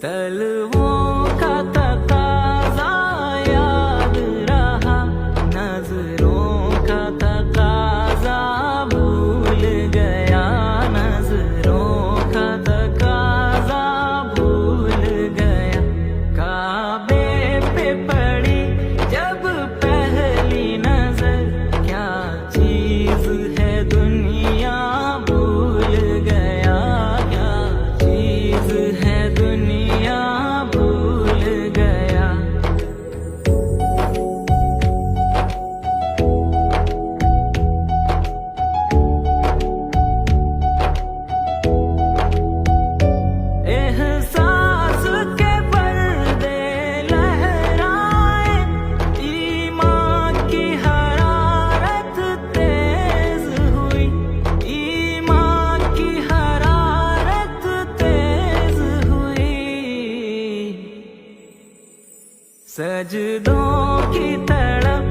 तलवों का तकाज़ा याद रहा, नजरों का तकाज़ा भूल गया, नजरों का तकाज़ा भूल गया। काबे पे पड़ी जब पहली नजर, क्या चीज है दुनिया भूल गया, क्या चीज है दुनिया भूल गया। एहसास के पर्दे लहराए, ईमान की हरारत तेज हुई, ईमान की हरारत तेज हुई। सजदों की तड़प